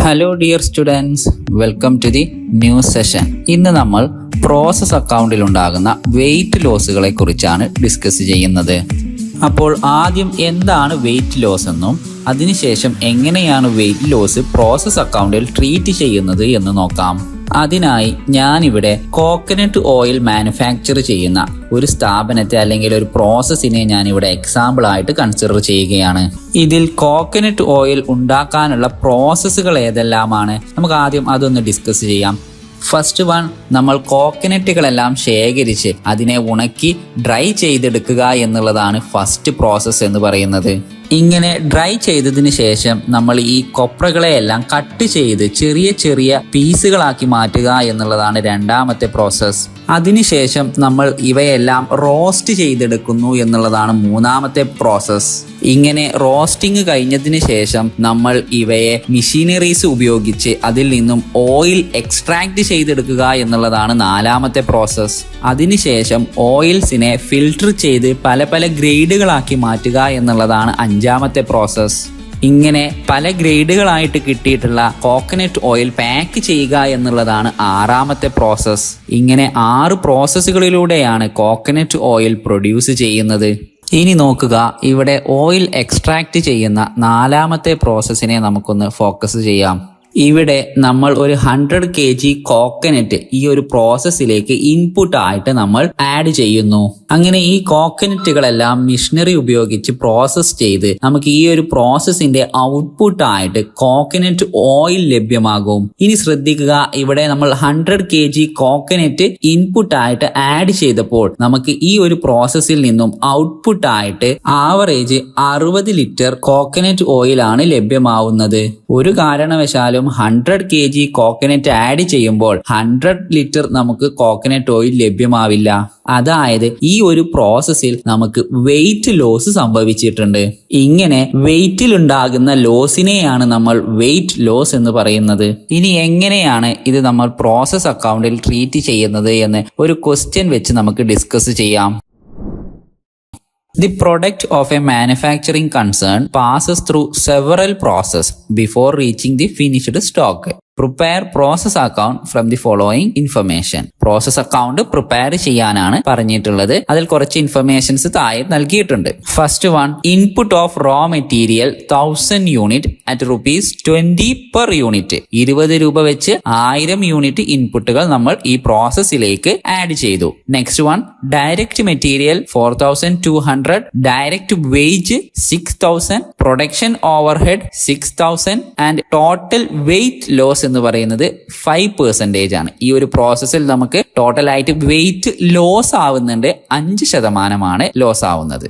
Hello dear students, welcome to the new session. ഇന്ന് നമ്മൾ process അക്കൗണ്ടിൽ ഉണ്ടാകുന്ന വെയിറ്റ് ലോസുകളെ കുറിച്ചാണ് ഡിസ്കസ് ചെയ്യുന്നത്. അപ്പോൾ ആദ്യം എന്താണ് വെയിറ്റ് ലോസ് എന്നും അതിനുശേഷം എങ്ങനെയാണ് വെയിറ്റ് ലോസ് പ്രോസസ് അക്കൗണ്ടിൽ ട്രീറ്റ് ചെയ്യുന്നത് എന്ന് നോക്കാം. അതിനായി ഞാനിവിടെ കോക്കനട്ട് ഓയിൽ മാനുഫാക്ചർ ചെയ്യുന്ന ഒരു സ്ഥാപനത്തെ അല്ലെങ്കിൽ ഒരു പ്രോസസ്സിനെ ഞാനിവിടെ എക്സാമ്പിൾ ആയിട്ട് കൺസിഡർ ചെയ്യുകയാണ്. ഇതിൽ കോക്കനട്ട് ഓയിൽ ഉണ്ടാക്കാനുള്ള പ്രോസസ്സുകൾ ഏതെല്ലാമാണ് നമുക്ക് ആദ്യം അതൊന്ന് ഡിസ്കസ് ചെയ്യാം. ഫസ്റ്റ് വൺ, നമ്മൾ കോക്കനട്ടുകളെല്ലാം ശേഖരിച്ച് അതിനെ ഉണക്കി ഡ്രൈ ചെയ്തെടുക്കുക എന്നുള്ളതാണ് ഫസ്റ്റ് പ്രോസസ്സ് എന്ന് പറയുന്നത്. ഇങ്ങനെ ഡ്രൈ ചെയ്തതിന് ശേഷം നമ്മൾ ഈ കൊപ്രകളെയെല്ലാം കട്ട് ചെയ്ത് ചെറിയ ചെറിയ പീസുകളാക്കി മാറ്റുക എന്നുള്ളതാണ് രണ്ടാമത്തെ പ്രോസസ്സ്. അതിനുശേഷം നമ്മൾ ഇവയെല്ലാം റോസ്റ്റ് ചെയ്തെടുക്കുന്നു എന്നുള്ളതാണ് മൂന്നാമത്തെ പ്രോസസ്സ്. ഇങ്ങനെ റോസ്റ്റിംഗ് കഴിഞ്ഞതിന് ശേഷം നമ്മൾ ഇവയെ മെഷീനറീസ് ഉപയോഗിച്ച് അതിൽ നിന്നും ഓയിൽ എക്സ്ട്രാക്ട് ചെയ്തെടുക്കുക എന്നുള്ളതാണ് നാലാമത്തെ പ്രോസസ്സ്. അതിനുശേഷം ഓയിൽസിനെ ഫിൽട്ടർ ചെയ്ത് പല പല ഗ്രേഡുകളാക്കി മാറ്റുക എന്നുള്ളതാണ് അഞ്ചാമത്തെ പ്രോസസ്സ്. ഇങ്ങനെ പല ഗ്രേഡുകളായിട്ട് കിട്ടിയിട്ടുള്ള കോക്കനട്ട് ഓയിൽ പാക്ക് ചെയ്യുക എന്നുള്ളതാണ് ആറാമത്തെ പ്രോസസ്സ്. ഇങ്ങനെ 6 പ്രോസസ്സുകളിലൂടെയാണ് കോക്കനട്ട് ഓയിൽ പ്രൊഡ്യൂസ് ചെയ്യുന്നത്. ഇനി നോക്കുക, ഇവിടെ ഓയിൽ എക്സ്ട്രാക്ട് ചെയ്യുന്ന നാലാമത്തെ പ്രോസസ്സിനെ നമുക്കൊന്ന് ഫോക്കസ് ചെയ്യാം. ഇവിടെ നമ്മൾ ഒരു 100 kg കോക്കനട്ട് ഈ ഒരു പ്രോസസ്സിലേക്ക് ഇൻപുട്ട് ആയിട്ട് നമ്മൾ ആഡ് ചെയ്യുന്നു. അങ്ങനെ ഈ കോക്കനട്ടുകളെല്ലാം മെഷീനറി ഉപയോഗിച്ച് പ്രോസസ് ചെയ്ത് നമുക്ക് ഈ ഒരു പ്രോസസ്സിന്റെ ഔട്ട്പുട്ട് ആയിട്ട് കോക്കനട്ട് ഓയിൽ ലഭ്യമാകും. ഇനി ശ്രദ്ധിക്കുക, ഇവിടെ നമ്മൾ 100 kg കോക്കനട്ട് ഇൻപുട്ട് ആയിട്ട് ആഡ് ചെയ്തപ്പോൾ നമുക്ക് ഈ ഒരു പ്രോസസ്സിൽ നിന്നും ഔട്ട്പുട്ട് ആയിട്ട് ആവറേജ് 60 ലിറ്റർ കോക്കനട്ട് ഓയിൽ ആണ് ലഭ്യമാവുന്നത്. ഒരു കാരണവശാലും 100 kg കോക്കനട്ട് ആഡ് ചെയ്യുമ്പോൾ 100 ലിറ്റർ നമുക്ക് കോക്കനട്ട് ഓയിൽ ലഭ്യമാവില്ല. അതായത് ഈ ഒരു പ്രോസസ്സിൽ നമുക്ക് വെയിറ്റ് ലോസ് സംഭവിച്ചിട്ടുണ്ട്. ഇങ്ങനെ വെയിറ്റിൽ ഉണ്ടാകുന്ന ലോസിനെയാണ് നമ്മൾ വെയിറ്റ് ലോസ് എന്ന് പറയുന്നത്. ഇനി എങ്ങനെയാണ് ഇത് നമ്മൾ പ്രോസസ് അക്കൗണ്ടിൽ ട്രീറ്റ് ചെയ്യുന്നത് എന്ന് ഒരു ക്വസ്റ്റ്യൻ വെച്ച് നമുക്ക് ഡിസ്കസ് ചെയ്യാം. The product of a manufacturing concern passes through several processes before reaching the finished stock. Prepare process account from the following information. Process account prepare ചെയ്യാനാണ് പറഞ്ഞിട്ടുള്ളത്. അതിൽ കുറച്ച് ഇൻഫർമേഷൻസ് താഴെ നൽകിയിട്ടുണ്ട്. First one, input of raw material 1000 unit at ₹20 per unit. 20 രൂപ വെച്ച് 1000 unit ഇൻപുട്ടുകൾ നമ്മൾ ഈ പ്രോസസ്സിലേക്ക് ആഡ് ചെയ്തു. Next one, direct material 4200, direct wage 6000, production overhead 6000 and total weight loss എന്ന് പറയുന്നത് 5% ആണ്. ഈ ഒരു പ്രോസസ്സിൽ നമുക്ക് ടോട്ടൽ ആയിട്ട് വെയിറ്റ് ലോസ് ആവുന്നുണ്ട്, 5% ലോസ് ആവുന്നത്.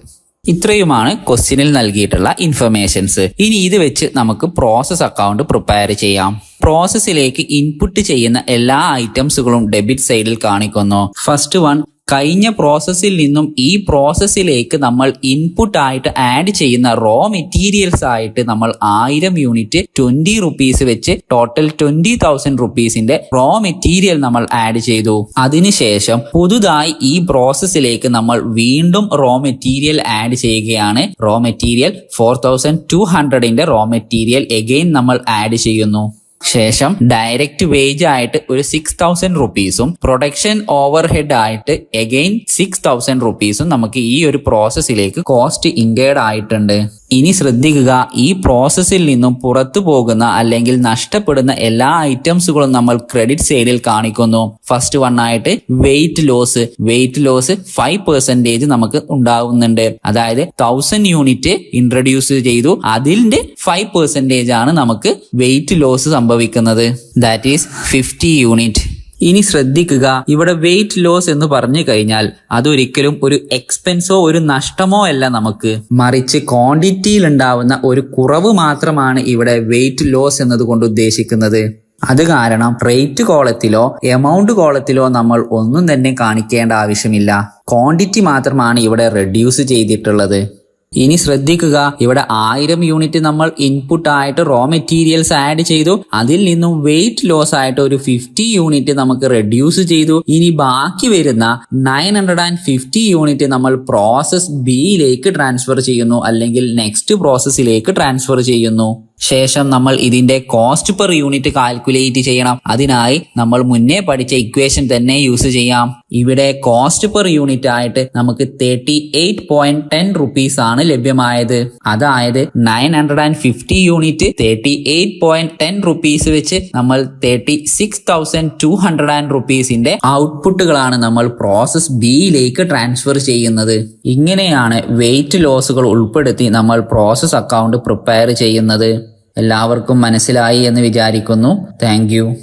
ഇത്രയുമാണ് ക്വസ്റ്റ്യനിൽ നൽകിയിട്ടുള്ള ഇൻഫർമേഷൻസ്. ഇനി ഇത് വെച്ച് നമുക്ക് പ്രോസസ് അക്കൗണ്ട് പ്രിപ്പയർ ചെയ്യാം. പ്രോസസ്സിലേക്ക് ഇൻപുട്ട് ചെയ്യുന്ന എല്ലാ ഐറ്റംസുകളും ഡെബിറ്റ് സൈഡിൽ കാണിക്കുന്നു. ഫസ്റ്റ് വൺ, കഴിഞ്ഞ പ്രോസസ്സിൽ നിന്നും ഈ പ്രോസസ്സിലേക്ക് നമ്മൾ ഇൻപുട്ട് ആയിട്ട് ആഡ് ചെയ്യുന്ന റോ മെറ്റീരിയൽസ് ആയിട്ട് നമ്മൾ 1000 യൂണിറ്റ് 20 റുപ്പീസ് വെച്ച് ടോട്ടൽ 20,000 റുപ്പീസിന്റെ റോ മെറ്റീരിയൽ നമ്മൾ ആഡ് ചെയ്തു. അതിനുശേഷം പുതുതായി ഈ പ്രോസസ്സിലേക്ക് നമ്മൾ വീണ്ടും റോ മെറ്റീരിയൽ ആഡ് ചെയ്യുകയാണ്. റോ മെറ്റീരിയൽ 4200ന്റെ റോ മെറ്റീരിയൽ എഗെയിൻ നമ്മൾ ആഡ് ചെയ്യുന്നു. ശേഷം ഡയറക്റ്റ് വേജ് ആയിട്ട് ഒരു 6000 റുപ്പീസും പ്രൊഡക്ഷൻ ഓവർഹെഡ് ആയിട്ട് എഗെയിൻ 6000 റുപ്പീസും നമുക്ക് ഈ ഒരു പ്രോസസ്സിലേക്ക് കോസ്റ്റ് ഇൻകേർഡ് ആയിട്ടുണ്ട്. ഇനി ശ്രദ്ധിക്കുക, ഈ പ്രോസസ്സിൽ നിന്നും പുറത്തു പോകുന്ന അല്ലെങ്കിൽ നഷ്ടപ്പെടുന്ന എല്ലാ ഐറ്റംസുകളും നമ്മൾ ക്രെഡിറ്റ് സൈഡിൽ കാണിക്കുന്നു. ഫസ്റ്റ് വൺ ആയിട്ട് വെയിറ്റ് ലോസ് 5% നമുക്ക് ഉണ്ടാകുന്നുണ്ട്. അതായത് 1000 യൂണിറ്റ് ഇൻട്രൊഡ്യൂസ് ചെയ്തു, അതിന്റെ 5% ആണ് നമുക്ക് വെയിറ്റ് ലോസ് സംഭവിക്കുന്നത്. That is 50 unit. ഇനി ശ്രദ്ധിക്കുക, ഇവിടെ വെയിറ്റ് ലോസ് എന്ന് പറഞ്ഞു കഴിഞ്ഞാൽ അതൊരിക്കലും ഒരു എക്സ്പെൻസോ ഒരു നഷ്ടമോ അല്ല നമുക്ക്, മറിച്ച് ക്വാണ്ടിറ്റിയിൽ ഉണ്ടാവുന്ന ഒരു കുറവ് മാത്രമാണ് ഇവിടെ വെയിറ്റ് ലോസ് എന്നതുകൊണ്ട് ഉദ്ദേശിക്കുന്നത്. അത് കാരണം റേറ്റ് കോളത്തിലോ എമൗണ്ട് കോളത്തിലോ നമ്മൾ ഒന്നും തന്നെ കാണിക്കേണ്ട ആവശ്യമില്ല. ക്വാണ്ടിറ്റി മാത്രമാണ് ഇവിടെ റെഡ്യൂസ് ചെയ്തിട്ടുള്ളത്. ഇനി ശ്രദ്ധിക്കുക, ഇവിടെ 1000 യൂണിറ്റ് നമ്മൾ ഇൻപുട്ട് ആയിട്ട് റോ മെറ്റീരിയൽസ് ആഡ് ചെയ്തു, അതിൽ നിന്നും വെയിറ്റ് ലോസ് ആയിട്ട് ഒരു 50 യൂണിറ്റ് നമുക്ക് റെഡ്യൂസ് ചെയ്തു. ഇനി ബാക്കി വരുന്ന 950 യൂണിറ്റ് നമ്മൾ പ്രോസസ് ബിയിലേക്ക് ട്രാൻസ്ഫർ ചെയ്യുന്നു, അല്ലെങ്കിൽ നെക്സ്റ്റ് പ്രോസസ്സിലേക്ക് ട്രാൻസ്ഫർ ചെയ്യുന്നു. ശേഷം നമ്മൾ ഇതിന്റെ കോസ്റ്റ് പെർ യൂണിറ്റ് കാൽക്കുലേറ്റ് ചെയ്യണം. അതിനായി നമ്മൾ മുന്നേ പഠിച്ച ഇക്വേഷൻ തന്നെ യൂസ് ചെയ്യാം. ഇവിടെ കോസ്റ്റ് പെർ യൂണിറ്റ് ആയിട്ട് നമുക്ക് 38.10 റുപ്പീസ് ആണ് ലഭ്യമായത്. അതായത് 950 യൂണിറ്റ് 38.10 റുപ്പീസ് വെച്ച് നമ്മൾ 36,200 റുപ്പീസിന്റെ ഔട്ട്പുട്ടുകളാണ് നമ്മൾ പ്രോസസ് ബിയിലേക്ക് ട്രാൻസ്ഫർ ചെയ്യുന്നത്. ഇങ്ങനെയാണ് വെയിറ്റ് ലോസുകൾ ഉൾപ്പെടുത്തി നമ്മൾ പ്രോസസ് അക്കൗണ്ട് പ്രിപ്പയർ ചെയ്യുന്നത്. എല്ലാവർക്കും മനസ്സിലായി എന്ന് വിചാരിക്കുന്നു. Thank you.